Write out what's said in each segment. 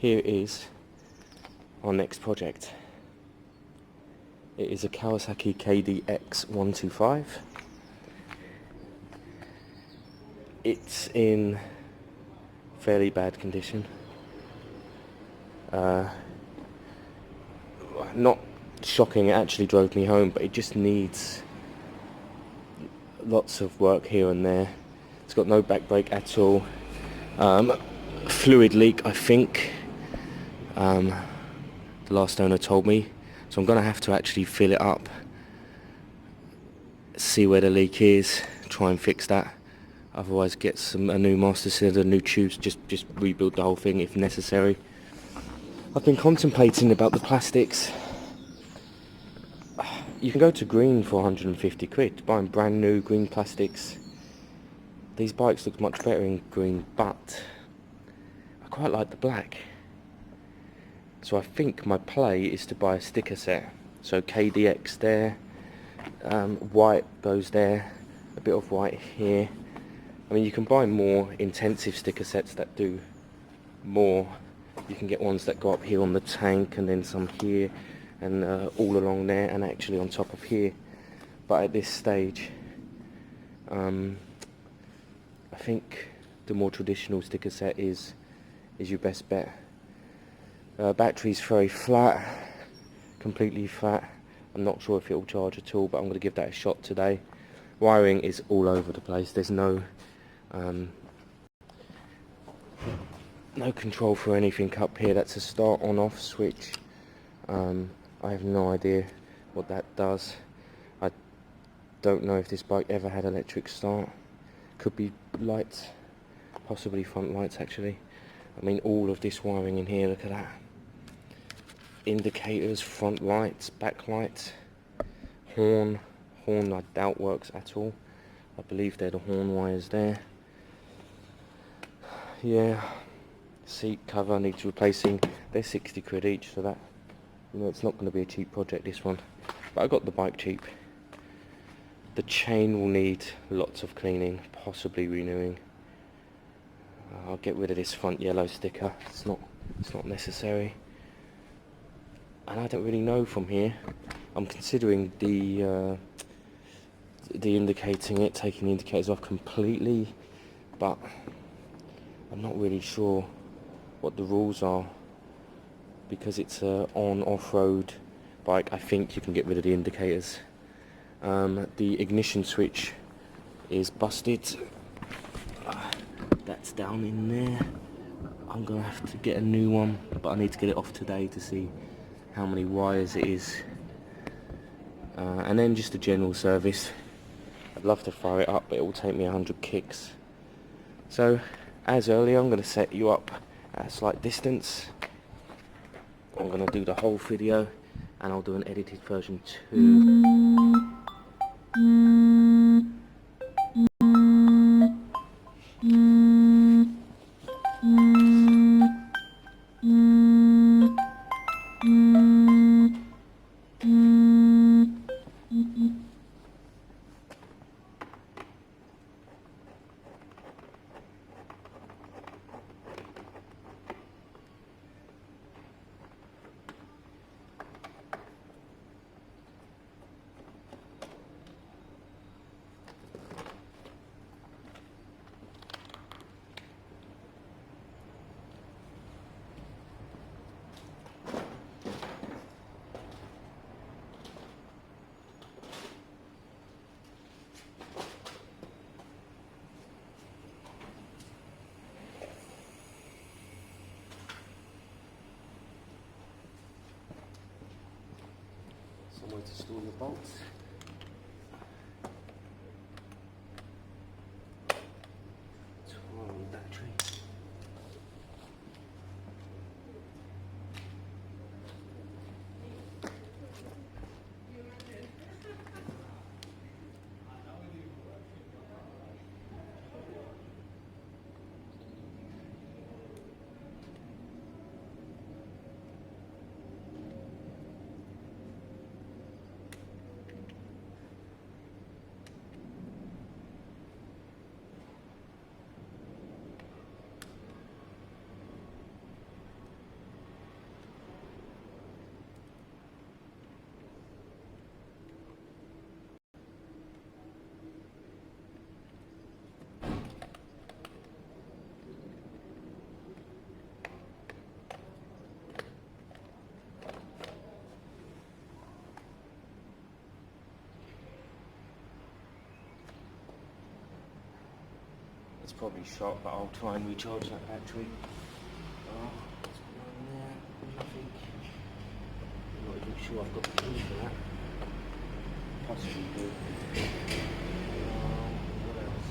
here is our next project. It is a Kawasaki KDX 125. It's in fairly bad condition. Not shocking, it actually drove me home, but it just needs lots of work here and there. It's got no back brake at all. Fluid leak, I think, the last owner told me, so I'm going to have to actually fill it up, see where the leak is, try and fix that. Otherwise get a new master cylinder, new tubes, just rebuild the whole thing if necessary. I've been contemplating about the plastics. You can go to green for 150 quid, buying brand new green plastics. These bikes look much better in green, but I quite like the black. So I think my play is to buy a sticker set. So KDX there, white goes there, a bit of white here. I mean, you can buy more intensive sticker sets that do more. You can get ones that go up here on the tank and then some here and all along there and actually on top of here. But at this stage, I think the more traditional sticker set is your best bet. Battery's very flat, completely flat. I'm not sure if it will charge at all, but I'm going to give that a shot today. Wiring is all over the place. There's no control for anything up here. That's a start on off switch. I have no idea what that does. I don't know if this bike ever had electric start. Could be lights, possibly front lights actually. I mean, all of this wiring in here, look at that. Indicators, front lights, back lights, horn I doubt works at all. I believe they're the horn wires there. Yeah, seat cover needs replacing. They're 60 quid each, so that, you know, it's not going to be a cheap project, this one. But I got the bike cheap. The chain will need lots of cleaning, possibly renewing. I'll get rid of this front yellow sticker. It's not necessary. And I don't really know from here. I'm considering the indicating it, taking the indicators off completely, but I'm not really sure what the rules are, because it's a on-off-road bike. I think you can get rid of the indicators. The ignition switch is busted. That's down in there. I'm gonna have to get a new one, but I need to get it off today to see how many wires it is. And then just a general service. I'd love to fire it up, but it will take me 100 kicks. So, as earlier, I'm going to set you up at a slight distance. I'm going to do the whole video, and I'll do an edited version too. Somewhere to store your bolts. Battery. probably shot, but I'll try and recharge that battery. What's going on there? Nothing. I'm not even sure I've got the key for that. Possibly do. What else?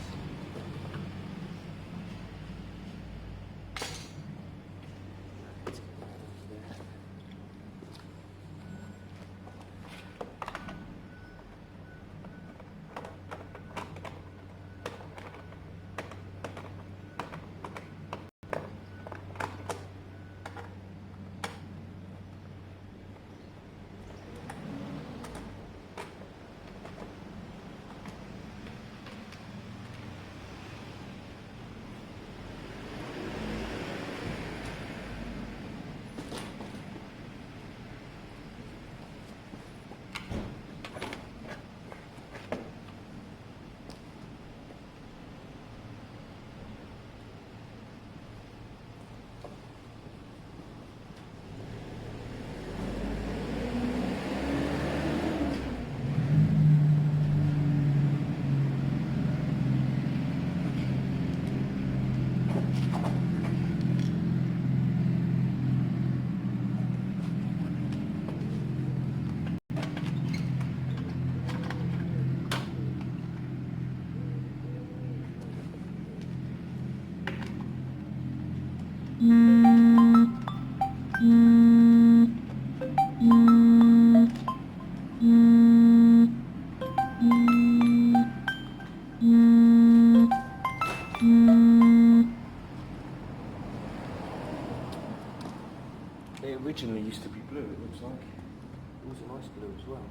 It originally used to be blue, it looks like. It was a nice blue as well.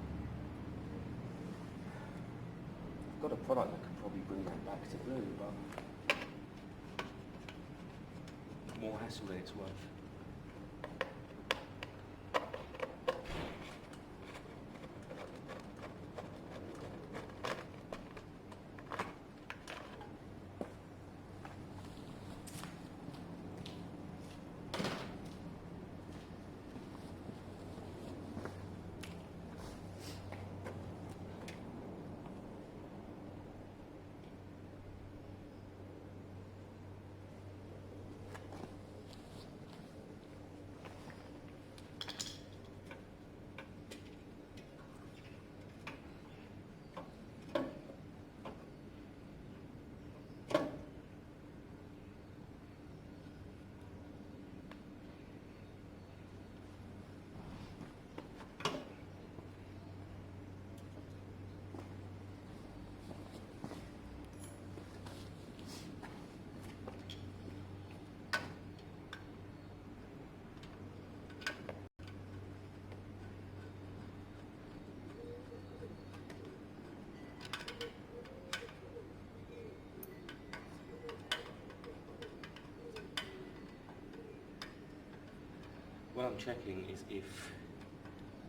I've got a product that could probably bring that back to blue, but more hassle than it's worth. What I'm checking is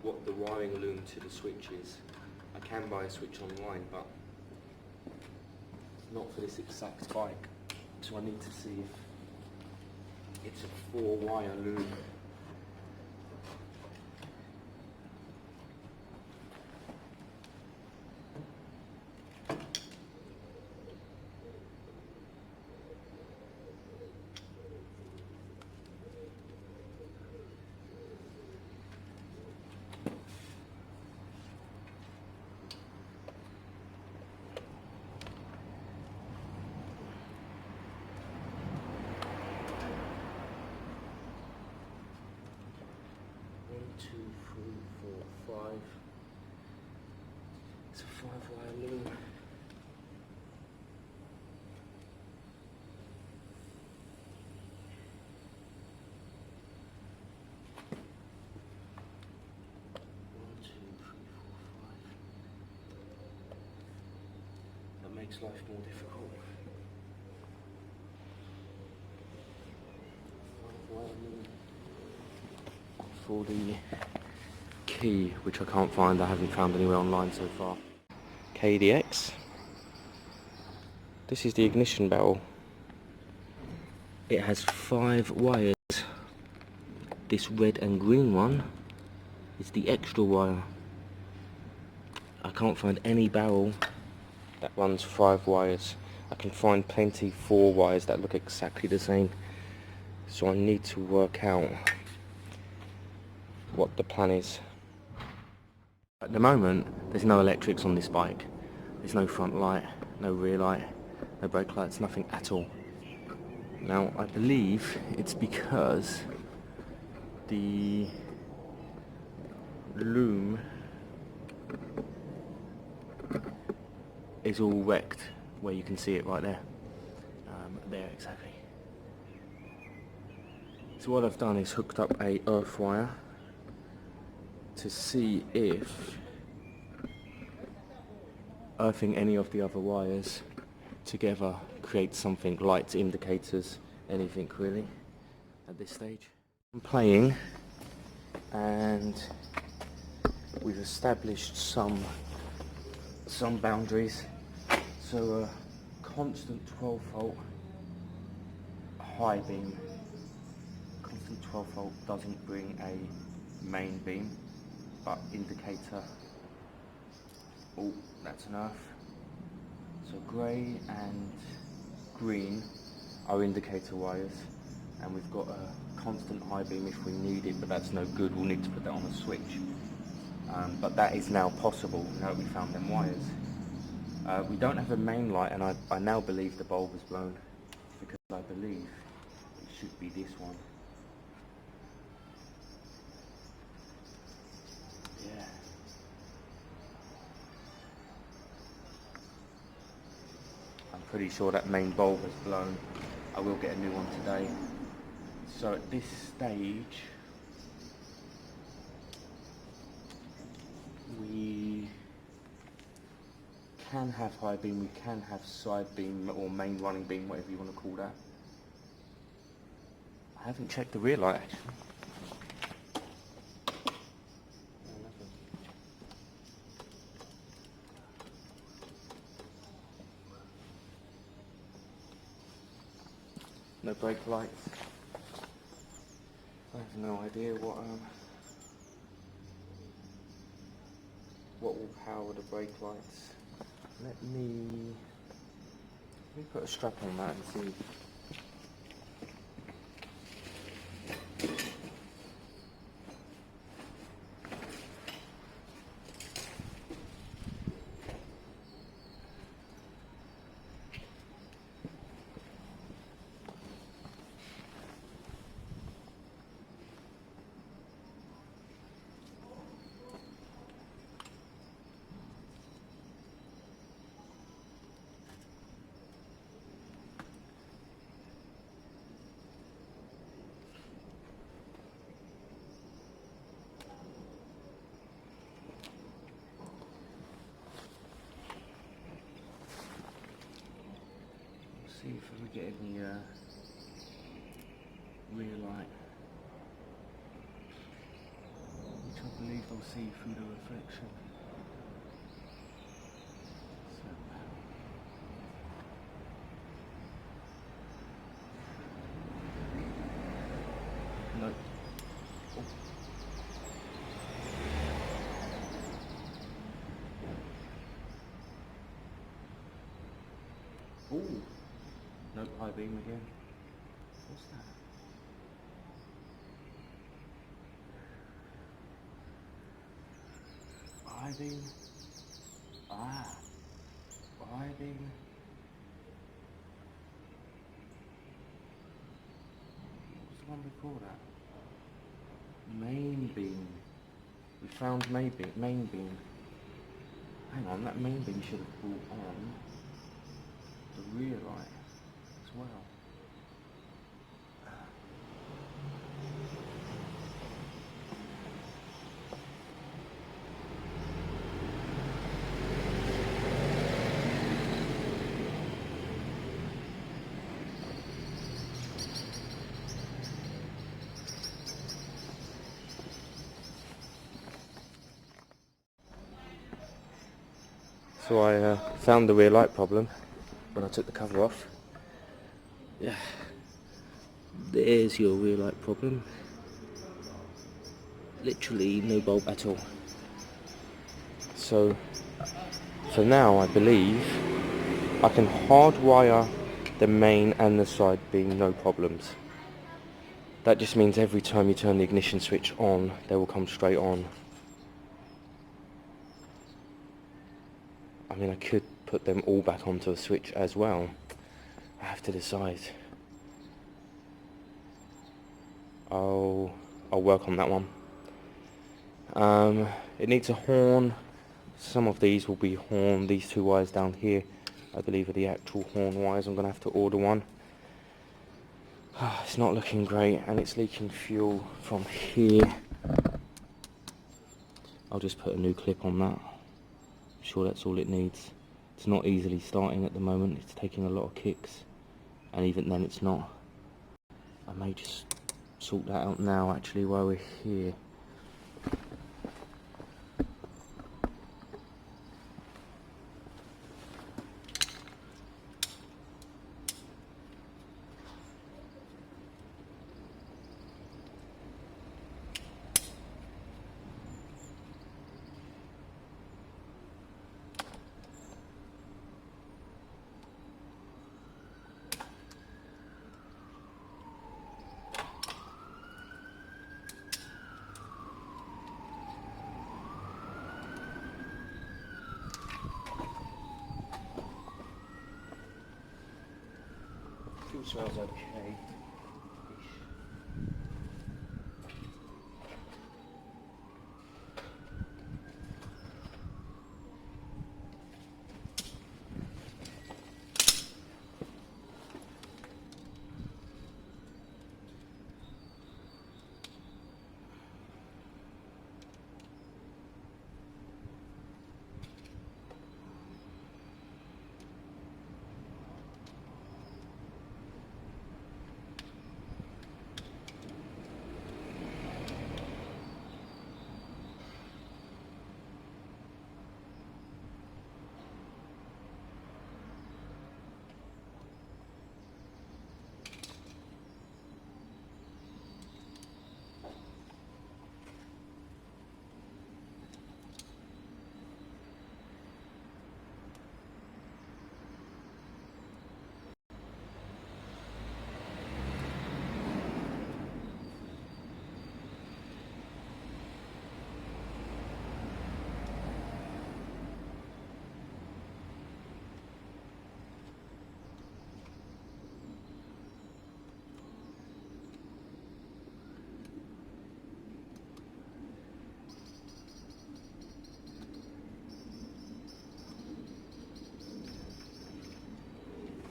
what the wiring loom to the switch is. I can buy a switch online, but not for this exact bike. So I need to see if it's a 4-wire loom. It's a 5-wire loom. That makes life more difficult. 5-wire loom. For the key, which I can't find, I haven't found anywhere online so far. KDX. This is the ignition barrel. It has 5 wires. This red and green one is the extra wire. I can't find any barrel that runs 5 wires. I can find plenty 4 wires that look exactly the same. So I need to work out what the plan is. At the moment, there's no electrics on this bike. There's no front light, no rear light, no brake lights, nothing at all. Now, I believe it's because the loom is all wrecked, where you can see it right there. There, exactly. So what I've done is hooked up a earth wire to see if earthing any of the other wires together creates something, lights, indicators, anything really at this stage. I'm playing and we've established some boundaries. So a constant 12 volt high beam, constant 12 volt doesn't bring a main beam, but indicator, oh, that's enough. So grey and green are indicator wires, and we've got a constant high beam if we need it, but that's no good. We'll need to put that on a switch. But that is now possible now that we found them wires. We don't have a main light, and I now believe the bulb is blown, because I believe it should be this one. Yeah. I'm pretty sure that main bulb has blown. I will get a new one today. So at this stage, we can have high beam, we can have side beam or main running beam, whatever you want to call that. I haven't checked the rear light actually. No brake lights. I have no idea what will power the brake lights. Let me put a strap on that and see. See if we get any rear light, which I believe I'll see through the reflection. So, no. Oh. Ooh. Nope, high beam again. What's that? High beam. Ah. High beam. What's the one before that? Main beam. We found main beam. Hang on, that main beam should have brought on the rear light as well. So I found the rear light problem when I took the cover off. Yeah, there's your rear light problem. Literally no bulb at all. So for now I believe I can hardwire the main and the side beam, no problems. That just means every time you turn the ignition switch on, they will come straight on. I mean, I could put them all back onto a switch as well. I have to decide. I'll work on that one. It needs a horn. Some of these will be horn. These two wires down here, I believe, are the actual horn wires. I'm going to have to order one. It's not looking great, and it's leaking fuel from here. I'll just put a new clip on that. I'm sure that's all it needs. It's not easily starting at the moment. It's taking a lot of kicks, and even then it's not. I may just sort that out now actually while we're here. Fuel smells okay.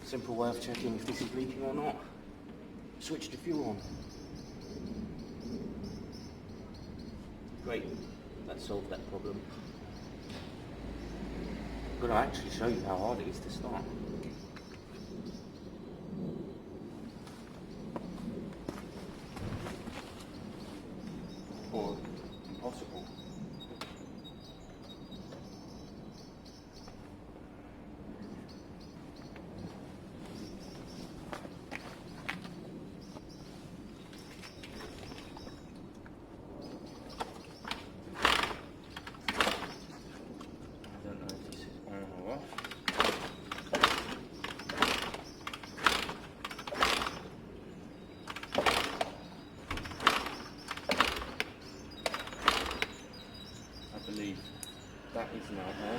Simple way of checking if this is leaking or not. Switch the fuel on. Great, that solved that problem. I'm going to actually show you how hard it is to start. Or impossible. That is now on.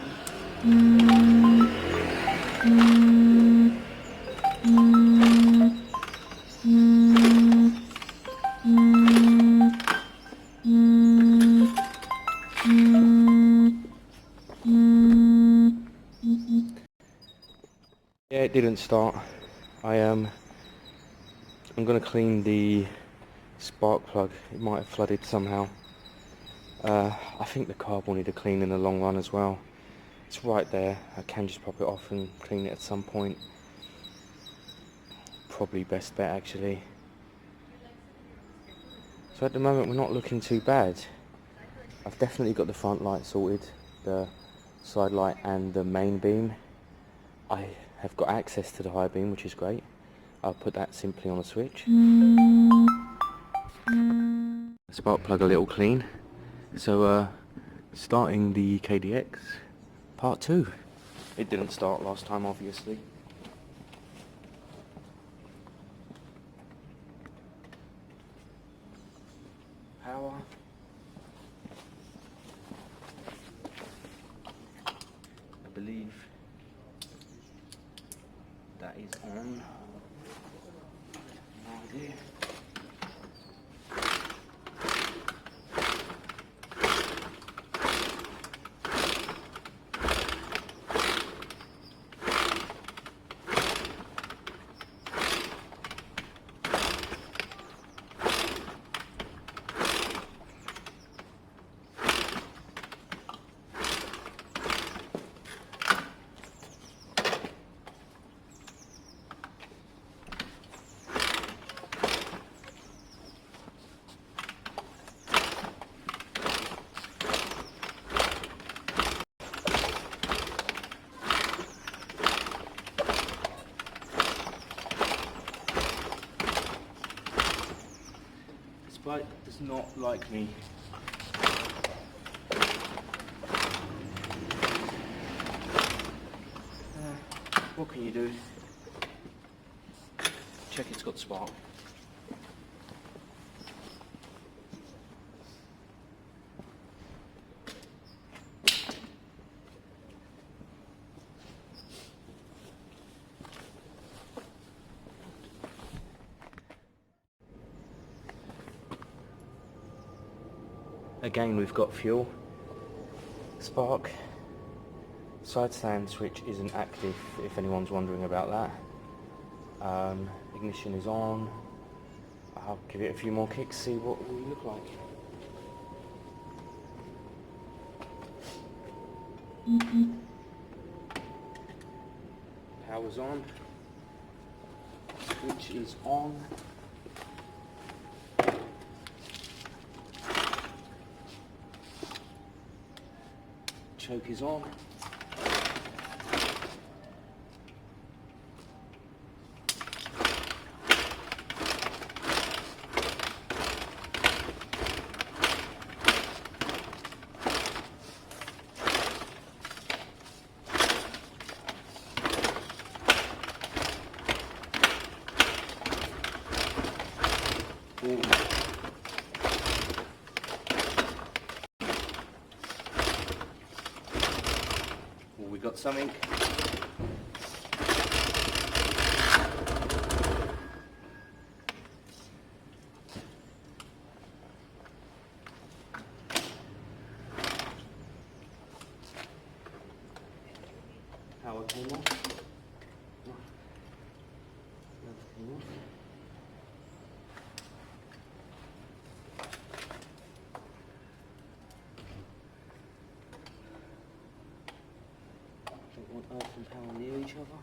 Yeah, it didn't start. I'm going to clean the spark plug. It might have flooded somehow. I think the carb will need a clean in the long run as well. It's right there. I can just pop it off and clean it at some point. Probably best bet actually. So at the moment we're not looking too bad. I've definitely got the front light sorted, the side light and the main beam. I have got access to the high beam, which is great. I'll put that simply on a switch. Spark plug a little clean. So starting the KDX part 2. It didn't start last time, obviously. Power. I believe that is on. No idea. This bike does not like me. What can you do? Check it's got spark. Again, we've got fuel, spark, side stand switch isn't active if anyone's wondering about that. Ignition is on. I'll give it a few more kicks, see what we look like. Power's on, switch is on. Choke is on. Ooh. We got something. Power came off. Don't want earth and power near each other.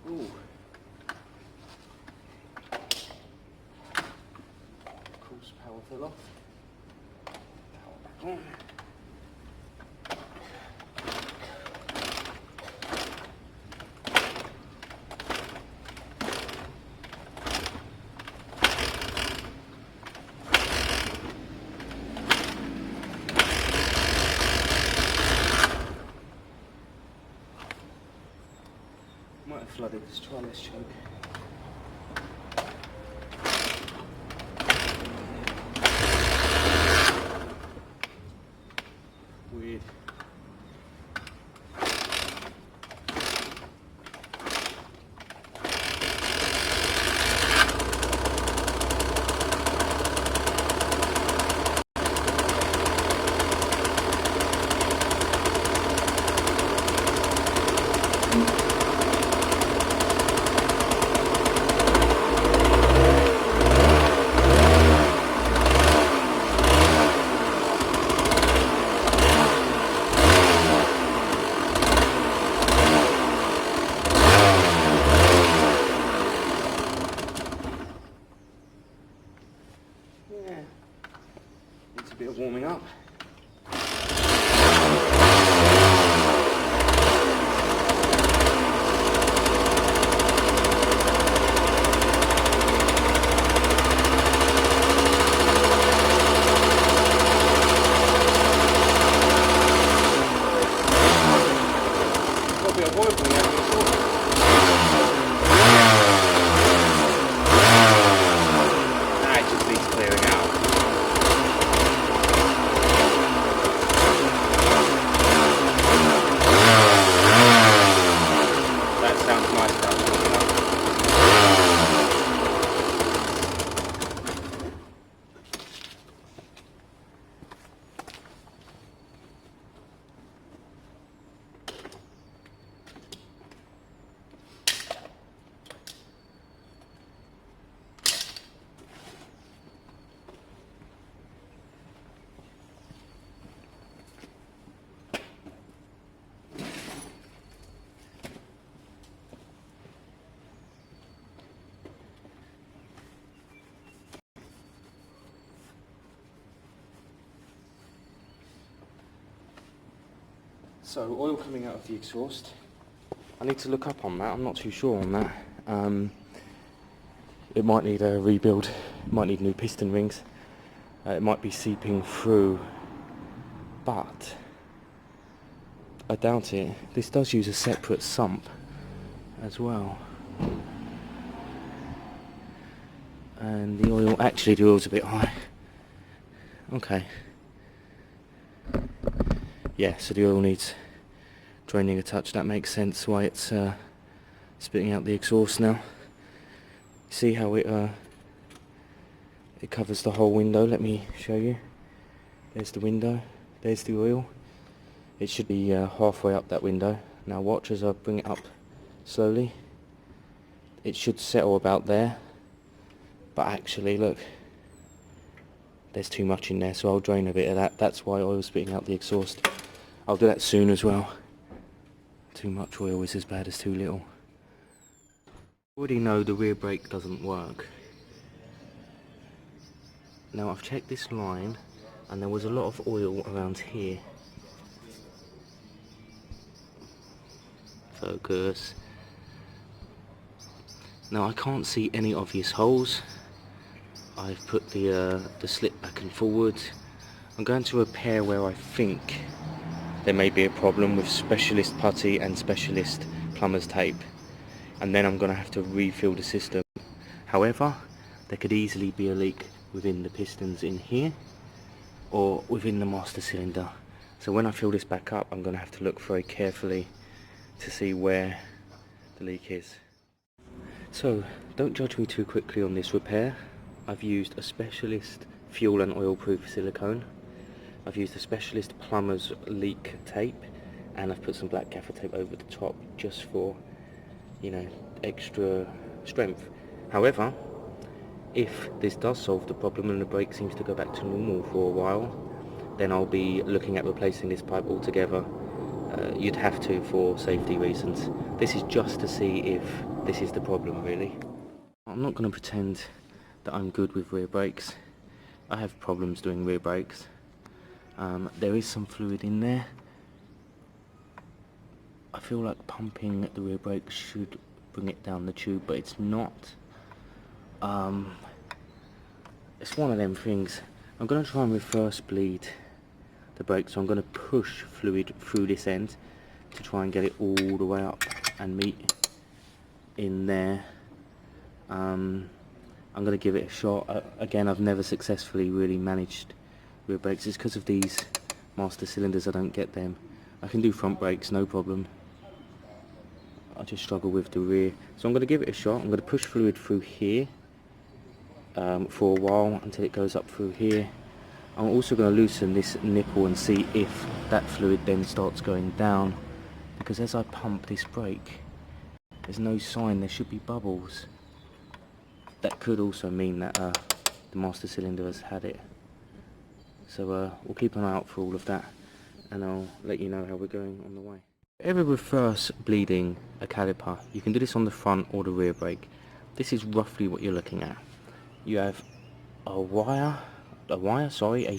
Ooh. Of course, power fell off. Power back on. Might have flooded, let's try this choke. Weird. Yeah, needs a bit of warming up. So oil coming out of the exhaust. I need to look up on that, I'm not too sure on that. It might need a rebuild, it might need new piston rings. It might be seeping through, but I doubt it. This does use a separate sump as well. And the oil, actually the oil's a bit high. Okay. Yeah, so the oil needs draining a touch. That makes sense why it's spitting out the exhaust now. See how it covers the whole window. Let me show you. There's the window, there's the oil. It should be halfway up that window. Now watch as I bring it up slowly. It should settle about there, but actually look, there's too much in there, so I'll drain a bit of that. That's why oil's spitting out the exhaust. I'll do that soon as well. Too much oil is as bad as too little. Already know the rear brake doesn't work. Now I've checked this line and there was a lot of oil around here. Focus. Now I can't see any obvious holes. I've put the slip back and forward. I'm going to repair where I think there may be a problem with specialist putty and specialist plumber's tape, and then I'm going to have to refill the system. However, there could easily be a leak within the pistons in here or within the master cylinder. So when I fill this back up, I'm going to have to look very carefully to see where the leak is. So don't judge me too quickly on this repair. I've used a specialist fuel and oil proof silicone. I've used a specialist plumber's leak tape, and I've put some black gaffer tape over the top just for, you know, extra strength. However, if this does solve the problem and the brake seems to go back to normal for a while, then I'll be looking at replacing this pipe altogether. You'd have to for safety reasons. This is just to see if this is the problem, really. I'm not going to pretend that I'm good with rear brakes. I have problems doing rear brakes. There is some fluid in there. I feel like pumping the rear brake should bring it down the tube, but it's not. It's one of them things. I'm going to try and reverse bleed the brake, so I'm going to push fluid through this end to try and get it all the way up and meet in there. I'm going to give it a shot. Again, I've never successfully really managed rear brakes. It's because of these master cylinders I don't get them. I can do front brakes, no problem. I just struggle with the rear. So I'm going to give it a shot. I'm going to push fluid through here for a while until it goes up through here. I'm also going to loosen this nipple and see if that fluid then starts going down, because as I pump this brake, there's no sign. There should be bubbles. That could also mean that the master cylinder has had it. So we'll keep an eye out for all of that, and I'll let you know how we're going on the way. If you ever reverse bleeding a caliper, you can do this on the front or the rear brake. This is roughly what you're looking at. You have a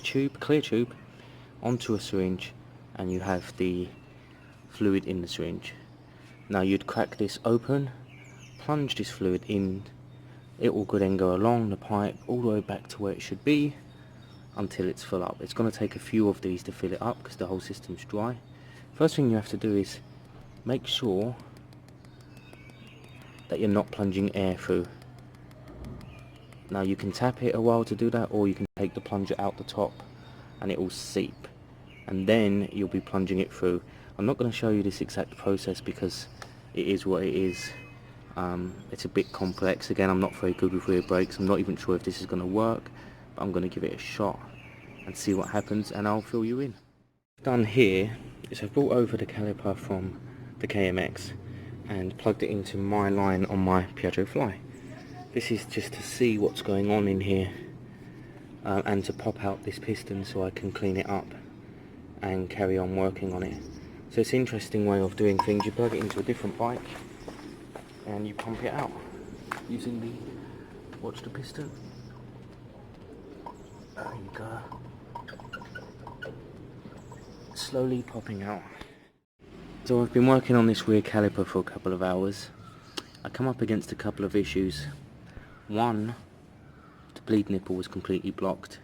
tube, clear tube, onto a syringe, and you have the fluid in the syringe. Now you'd crack this open, plunge this fluid in, it will then go along the pipe all the way back to where it should be until it's full up. It's going to take a few of these to fill it up because the whole system's dry. First thing you have to do is make sure that you're not plunging air through. Now you can tap it a while to do that, or you can take the plunger out the top and it will seep, and then you'll be plunging it through. I'm not going to show you this exact process because it is what it is. It's a bit complex. Again, I'm not very good with rear brakes. I'm not even sure if this is going to work, but I'm going to give it a shot and see what happens, and I'll fill you in. What I've done here is I've brought over the caliper from the KMX and plugged it into my line on my Piaggio Fly. This is just to see what's going on in here and to pop out this piston so I can clean it up and carry on working on it. So it's an interesting way of doing things. You plug it into a different bike and you pump it out using the, watch the piston. There you go. Slowly popping out. So I've been working on this rear caliper for a couple of hours. I come up against a couple of issues. One, the bleed nipple was completely blocked.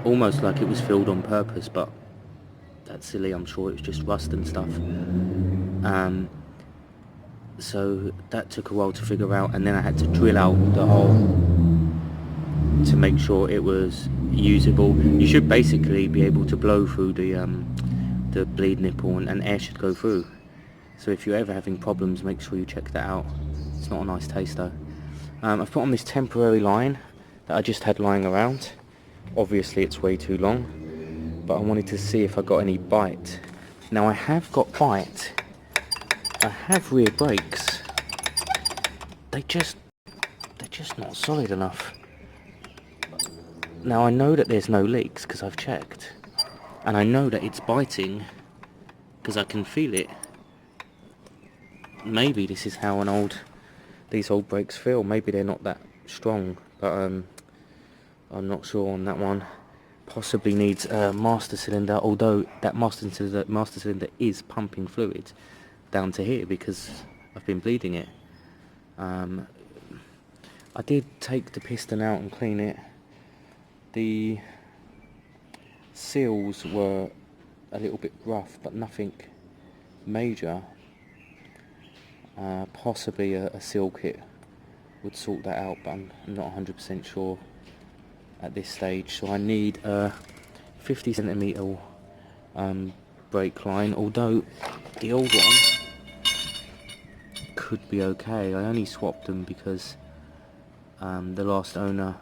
Almost like it was filled on purpose, but that's silly. I'm sure it was just rust and stuff. So that took a while to figure out, and then I had to drill out the hole to make sure it was usable. You should basically be able to blow through the bleed nipple, and air should go through. So if you're ever having problems, make sure you check that out. It's not a nice taste though. I've put on this temporary line that I just had lying around. Obviously it's way too long, but I wanted to see if I got any bite. Now I have got bite. I have rear brakes. They're just not solid enough. Now I know that there's no leaks because I've checked, and I know that it's biting because I can feel it. Maybe this is how these old brakes feel. Maybe they're not that strong, but I'm not sure on that one. Possibly needs a master cylinder, although that master cylinder is pumping fluid down to here because I've been bleeding it. I did take the piston out and clean it. The seals were a little bit rough, but nothing major. Possibly a seal kit would sort that out, but I'm not 100% sure at this stage. So I need a 50cm brake line, although the old one could be okay. I only swapped them because the last owner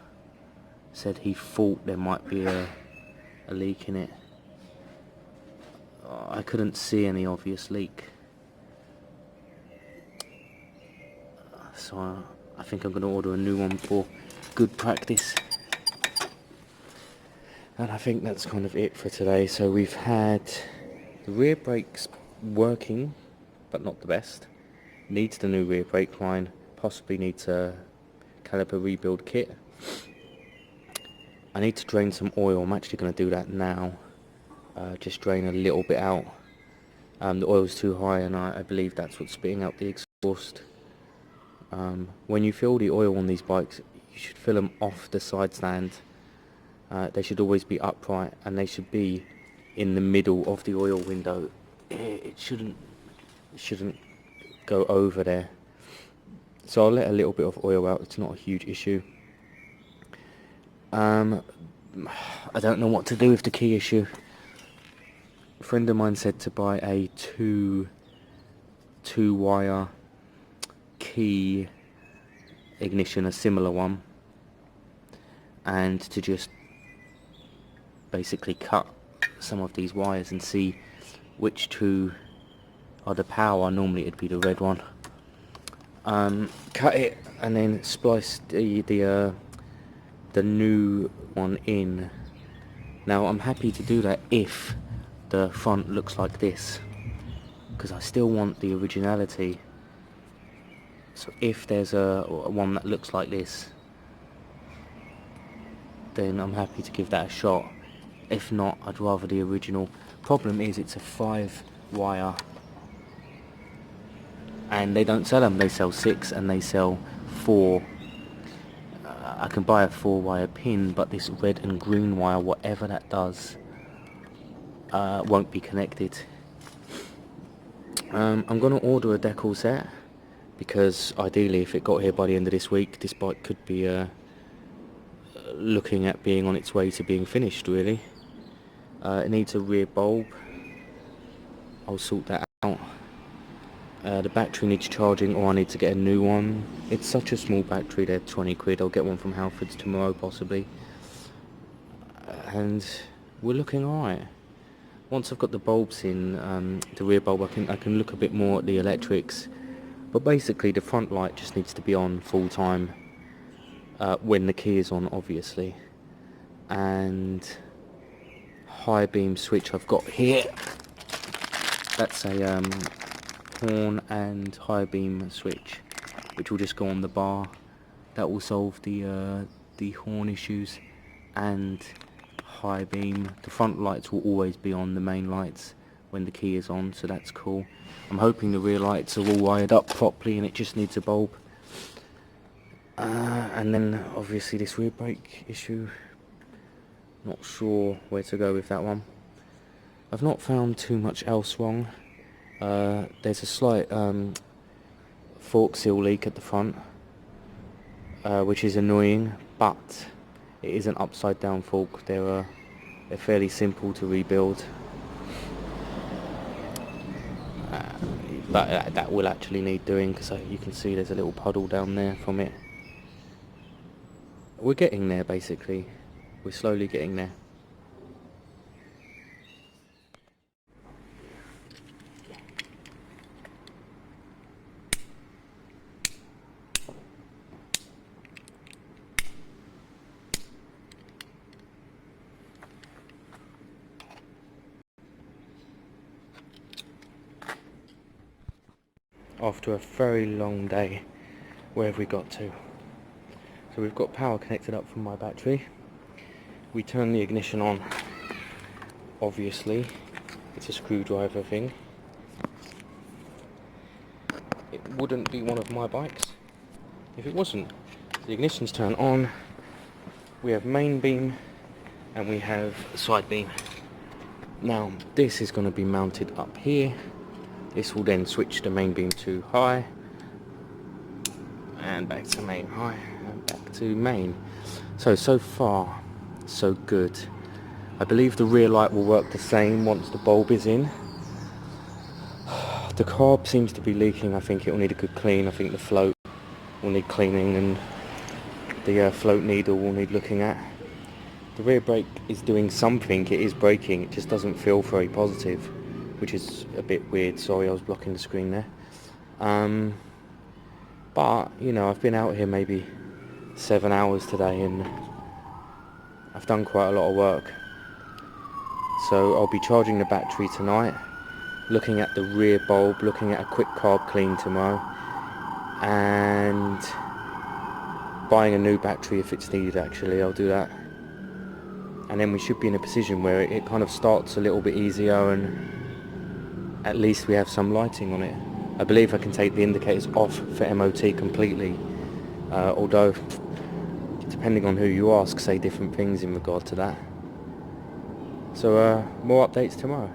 said he thought there might be a leak in it. I couldn't see any obvious leak, so I think I'm going to order a new one for good practice. And I think that's kind of it for today. So we've had the rear brakes working, but not the best. Needs the new rear brake line, possibly needs a caliper rebuild kit. I need to drain some oil. I'm actually going to do that now. Just drain a little bit out. The oil's too high, and I believe that's what's spitting out the exhaust. When you fill the oil on these bikes, you should fill them off the side stand. They should always be upright, and they should be in the middle of the oil window. It shouldn't go over there. So I'll let a little bit of oil out. It's not a huge issue. I don't know what to do with the key issue. A friend of mine said to buy a two wire key ignition, a similar one, and to just basically cut some of these wires and see which two are the power. Normally it'd be the red one. Cut it and then splice the new one in. Now I'm happy to do that if the front looks like this, because I still want the originality. So if there's a one that looks like this, then I'm happy to give that a shot. If not, I'd rather the original. Problem is, it's a 5-wire, and they don't sell them. They sell 6 and they sell 4. I can buy a 4-wire pin, but this red and green wire, whatever that does, won't be connected. I'm going to order a decal set, because ideally if it got here by the end of this week, this bike could be looking at being on its way to being finished, really. It needs a rear bulb. I'll sort that out. The battery needs charging, or I need to get a new one. It's such a small battery, they're 20 quid. I'll get one from Halfords tomorrow possibly. And we're looking alright. Once I've got the bulbs in, the rear bulb, I can look a bit more at the electrics. But basically the front light just needs to be on full time when the key is on, obviously. And high beam switch I've got here. That's a horn and high beam switch, which will just go on the bar. That will solve the horn issues and high beam. The front lights will always be on, the main lights, when the key is on, so that's cool. I'm hoping the rear lights are all wired up properly and it just needs a bulb. And then obviously this rear brake issue, not sure where to go with that one. I've not found too much else wrong. There's a slight fork seal leak at the front, which is annoying, but it is an upside down fork. They're fairly simple to rebuild, but that will actually need doing, because you can see there's a little puddle down there from it. We're getting there, basically. We're slowly getting there. After a very long day, where have we got to? So we've got power connected up from my battery. We turn the ignition on. Obviously, it's a screwdriver thing. It wouldn't be one of my bikes if it wasn't. The ignition's turned on. We have main beam and we have side beam. Now this is going to be mounted up here. This will then switch the main beam to high and back to main, high and back to main. So far so good. I believe the rear light will work the same once the bulb is in. The carb seems to be leaking. I think it will need a good clean. I think the float will need cleaning and the float needle will need looking at. The rear brake is doing something. It is braking. It just doesn't feel very positive, which is a bit weird. Sorry, I was blocking the screen there. But you know, I've been out here maybe 7 hours today and I've done quite a lot of work. So I'll be charging the battery tonight, looking at the rear bulb, looking at a quick carb clean tomorrow, and buying a new battery if it's needed. Actually, I'll do that, and then we should be in a position where it kind of starts a little bit easier and at least we have some lighting on it. I believe I can take the indicators off for MOT completely, although depending on who you ask, say different things in regard to that. So more updates tomorrow.